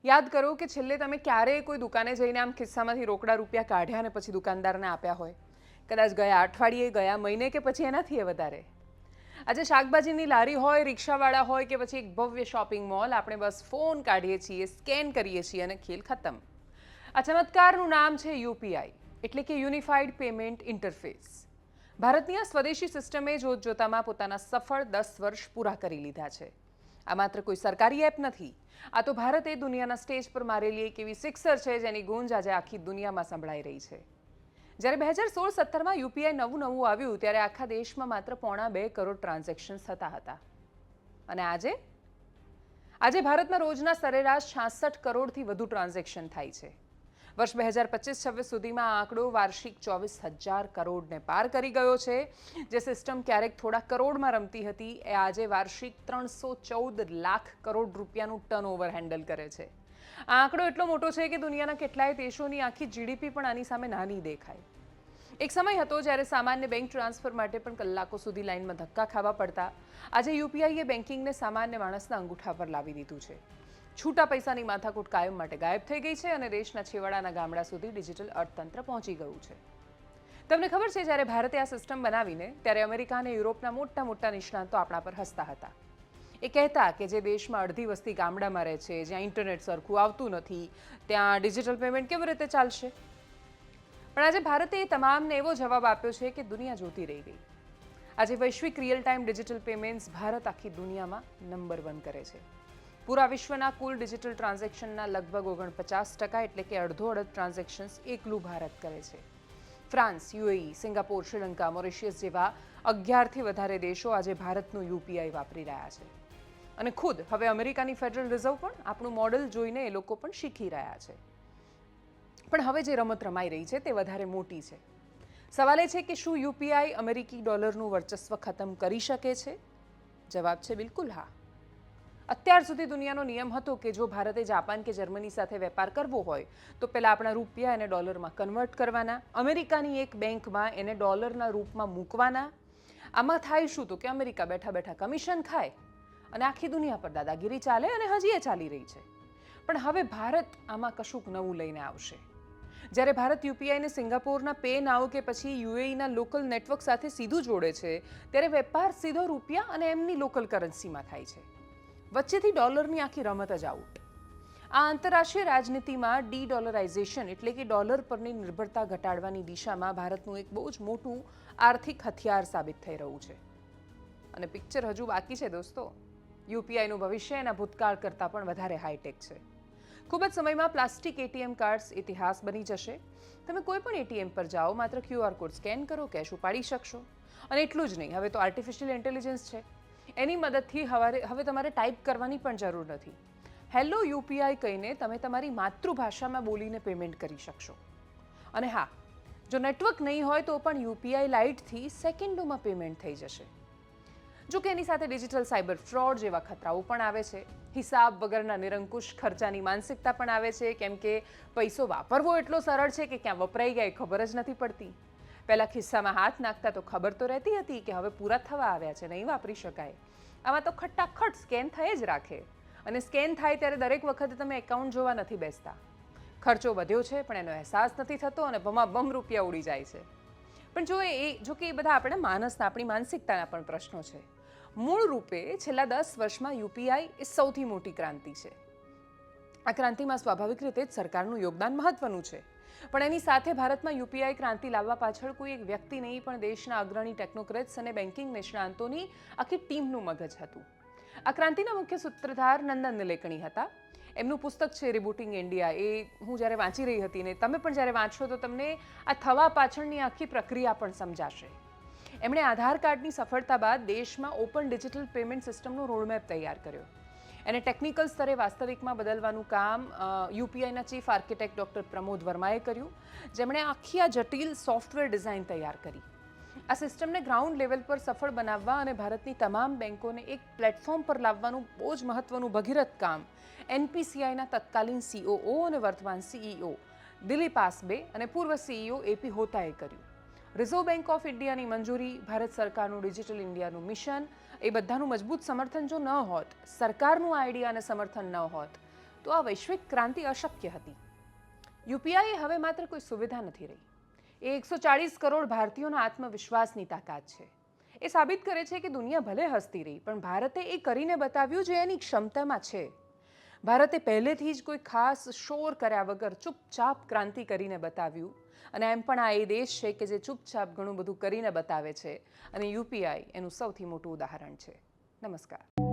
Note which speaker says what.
Speaker 1: યાદ કરો કે છેલ્લે તમે ક્યારેય કોઈ દુકાને જઈને આમ ખિસ્સામાંથી રોકડા રૂપિયા કાઢ્યા અને પછી દુકાનદારને આપ્યા હોય? કદાચ ગયા અઠવાડિયે, ગયા મહિને કે પછી એનાથી વધારે. આજે શાકભાજીની લારી હોય, રિક્ષાવાળા હોય કે પછી એક ભવ્ય શોપિંગ મોલ, આપણે બસ ફોન કાઢીએ છીએ, સ્કેન કરીએ છીએ અને ખેલ ખતમ. આ ચમત્કારનું નામ છે યુપીઆઈ, એટલે કે યુનિફાઈડ પેમેન્ટ ઇન્ટરફેસ. ભારતની આ સ્વદેશી સિસ્ટમે જોતજોતામાં પોતાના સફળ 10 વર્ષ પૂરા કરી લીધા છે. આ માત્ર કોઈ સરકારી એપ નથી, આ તો ભારતે દુનિયાના સ્ટેજ પર મારેલી એક એવી સિક્સર છે જેની ગૂંજ આજે આખી દુનિયામાં સંભળાઈ રહી છે. જ્યારે 2016-17માં યુપીઆઈ નવું આવ્યું ત્યારે આખા દેશમાં માત્ર 1.25 કરોડ ટ્રાન્ઝેક્શન્સ થતા હતા. અને આજે ભારતમાં રોજના સરેરાશ 66 કરોડથી વધુ ટ્રાન્ઝેક્શન થાય છે. વર્ષ 2025-26 સુધીમાં આ આંકડો વાર્ષિક 24,000 કરોડને પાર કરી ગયો છે. જે સિસ્ટમ ક્યારેક થોડા કરોડમાં રમતી હતી એ આજે વાર્ષિક 314 લાખ કરોડ રૂપિયાનું ટર્નઓવર હેન્ડલ કરે છે. આ આંકડો એટલો મોટો છે કે દુનિયાના કેટલાય દેશોની આખી જીડીપી પણ આની સામે નાની દેખાય. એક સમય હતો જ્યારે સામાન્ય બેંક ટ્રાન્સફર માટે પણ કલાકો સુધી લાઇનમાં ધક્કા ખાવા પડતા. આજે યુપીઆઈએ બેન્કિંગને સામાન્ય માણસના અંગૂઠા પર લાવી દીધું છે. છૂટા પૈસાની માથાકૂટ કાયમ માટે ગાયબ થઈ ગઈ છે અને દેશના છેવાડાના ગામડા સુધી ડિજિટલ અર્થતંત્ર પહોંચી ગયું છે. તમને ખબર છે, જ્યારે ભારતે આ સિસ્ટમ બનાવીને ત્યારે અમેરિકા અને યુરોપના મોટા નિષ્ણાતો આપણા પર હસતા હતા. એ કહેતા કે જે દેશમાં અડધી વસ્તી ગામડામાં રહે છે, જ્યાં ઇન્ટરનેટ સરખું આવતું નથી, ત્યાં ડિજિટલ પેમેન્ટ કેવી રીતે ચાલશે? પણ આજે ભારતે એ તમામને એવો જવાબ આપ્યો છે કે દુનિયા જોતી રહી ગઈ. આજે વૈશ્વિક real time digital payments Bharat આખી દુનિયામાં નંબર 1 કરે છે. પૂરા વિશ્વના કુલ ડિજિટલ ટ્રાન્ઝેક્શનના લગભગ 49%, એટલે કે અડધો ટ્રાન્ઝેક્શન્સ એકલું ભારત કરે છે. France, UAE, Singapore, Sri Lanka, Mauritius જેવા 11થી વધારે દેશો આજે ભારતનું યુપીઆઈ વાપરી રહ્યા છે. અને ખુદ હવે અમેરિકાની ફેડરલ રિઝર્વ પણ આપણું મોડલ જોઈને એ લોકો પણ શીખી રહ્યા છે. પણ હવે જે રમત રમાઈ રહી છે તે વધારે મોટી છે. સવાલ એ છે કે શું યુપીઆઈ અમેરિકી ડોલરનું વર્ચસ્વ ખતમ કરી શકે છે? જવાબ છે બિલકુલ હા. અત્યાર સુધી દુનિયાનો નિયમ હતો કે જો ભારતે જાપાન કે જર્મની સાથે વેપાર કરવો હોય તો પહેલાં આપણા રૂપિયા એને ડોલરમાં કન્વર્ટ કરવાના, અમેરિકાની એક બેંકમાં એને ડોલરના રૂપમાં મૂકવાના. આમાં થાય શું તો કે અમેરિકા બેઠા કમિશન ખાય અને આખી દુનિયા પર દાદાગીરી ચાલે અને હજી એ ચાલી રહી છે. પણ હવે ભારત આમાં કશુંક નવું લઈને આવશે. જ્યારે ભારત યુપીઆઈને સિંગાપોરના પે નાઉ કે પછી યુએઈના લોકલ નેટવર્ક સાથે સીધું જોડે છે ત્યારે વેપાર સીધો રૂપિયા અને એમની લોકલ કરન્સીમાં થાય છે. વચ્ચેથી ડોલરની આખી રમત જ આઉટ. આ આંતરરાષ્ટ્રીય રાજનીતિમાં ડી-ડોલરાઇઝેશન એટલે કે ડોલર પરની નિર્ભરતા ઘટાડવાની દિશામાં ભારતનું એક બહુ જ મોટું આર્થિક હથિયાર સાબિત થઈ રહ્યું છે. અને પિક્ચર હજુ બાકી છે દોસ્તો. યુપીઆઈનું ભવિષ્ય એના ભૂતકાળ કરતાં પણ વધારે હાઈટેક છે. ખૂબ જ સમયમાં પ્લાસ્ટિક એટીએમ કાર્ડ્સ ઇતિહાસ બની જશે. તમે કોઈ પણ એટીએમ પર જાઓ, માત્ર ક્યુઆર કોડ સ્કેન કરો, કેશ ઉપાડી શકશો. અને એટલું જ નહીં, હવે તો આર્ટિફિશિયલ ઇન્ટેલિજન્સ છે. એની મદદથી હવે તમારે ટાઈપ કરવાની પણ જરૂર નથી. હેલો યુપીઆઈ કહીને તમે તમારી માતૃભાષામાં બોલીને પેમેન્ટ કરી શકશો. અને હા, જો નેટવર્ક નહીં હોય તો પણ યુપીઆઈ લાઇટથી સેકન્ડોમાં પેમેન્ટ થઈ જશે. જો કે એની સાથે ડિજિટલ સાયબર ફ્રોડ જેવા ખતરાઓ પણ આવે છે. હિસાબ વગરના નિરંકુશ ખર્ચાની માનસિકતા પણ આવે છે, કેમ કે પૈસો વાપરવો એટલો સરળ છે કે ક્યાં વપરાઈ ગયા ખબર જ નથી પડતી. પહેલાં ખિસ્સામાં હાથ નાખતા તો ખબર તો રહેતી હતી કે હવે પૂરા થવા આવ્યા છે, નહીં વાપરી શકાય. આમાં તો ખટાખટ સ્કેન થઈ જ રાખે. અને સ્કેન થાય ત્યારે દરેક વખતે તમે એકાઉન્ટ જોવા નથી બેસતા. ખર્ચો વધ્યો છે પણ એનો અહેસાસ નથી થતો અને બમ રૂપિયા ઉડી જાય છે. પણ જો કે એ બધા આપણી માનસિકતાના પણ પ્રશ્નો છે. મૂળ રૂપે છેલ્લા 10 વર્ષમાં યુપીઆઈ એ સૌથી મોટી ક્રાંતિ છે. આ ક્રાંતિમાં સ્વાભાવિક રીતે જ સરકારનું યોગદાન મહત્વનું છે. પણ એની સાથે ભારતમાં યુપીઆઈ ક્રાંતિ લાવવા પાછળ કોઈ એક વ્યક્તિ નહીં, પણ દેશના અગ્રણી ટેકનોક્રેટ્સ અને બેન્કિંગ નિષ્ણાંતોની આખી ટીમનું મગજ હતું. આ ક્રાંતિના મુખ્ય સૂત્રધાર નંદન નિલેકણી હતા. એમનું પુસ્તક છે રિબૂટિંગ ઇન્ડિયા. એ હું જ્યારે વાંચી રહી હતી ને તમે પણ જ્યારે વાંચશો તો તમને આ થવા પાછળની આખી પ્રક્રિયા પણ સમજાશે. એમણે આધાર કાર્ડની સફળતા બાદ દેશમાં ઓપન ડિજિટલ પેમેન્ટ સિસ્ટમનો રોડમેપ તૈયાર કર્યો. એને ટેકનિકલ સ્તરે વાસ્તવિકમાં બદલવાનું કામ યુપીઆઈના ચીફ આર્કિટેક્ટ ડૉક્ટર પ્રમોદ વર્માએ કર્યું, જેમણે આખી આ જટિલ સોફ્ટવેર ડિઝાઇન તૈયાર કરી. આ સિસ્ટમને ગ્રાઉન્ડ લેવલ પર સફળ બનાવવા અને ભારતની તમામ બેંકોને એક પ્લેટફોર્મ પર લાવવાનું બહુ જ મહત્વનું ભગીરથ કામ એનપીસીઆઈના તત્કાલીન સીઓઓ અને વર્તમાન સીઈઓ દિલીપ આસબે અને પૂર્વ સીઈઓ એપી હોતાએ કર્યું. રિઝર્વ બેંક ઓફ ઇન્ડિયાની મંજૂરી, ભારત સરકારનું ડિજિટલ ઇન્ડિયાનું મિશન, એ બધાનું મજબૂત સમર્થન જો ન હોત, સરકારનું આઈડિયા અને સમર્થન ન હોત, તો આ વૈશ્વિક ક્રાંતિ અશક્ય હતી. યુપીઆઈ હવે માત્ર કોઈ સુવિધા નથી રહી, એ 140 કરોડ ભારતીયોના આત્મવિશ્વાસની તાકાત છે. એ સાબિત કરે છે કે દુનિયા ભલે હસતી રહી, પણ ભારતે એ કરીને બતાવ્યું જે એની ક્ષમતામાં છે. ભારતે પહેલેથી જ કોઈ ખાસ શોર કર્યા વગર ચૂપચાપ ક્રાંતિ કરીને બતાવ્યું, અને એમ પણ આ એ દેશ છે કે જે ચૂપચાપ ઘણું બધું કરીને બતાવે છે, અને યુપીઆઈ એનું સૌથી મોટું ઉદાહરણ છે. નમસ્કાર.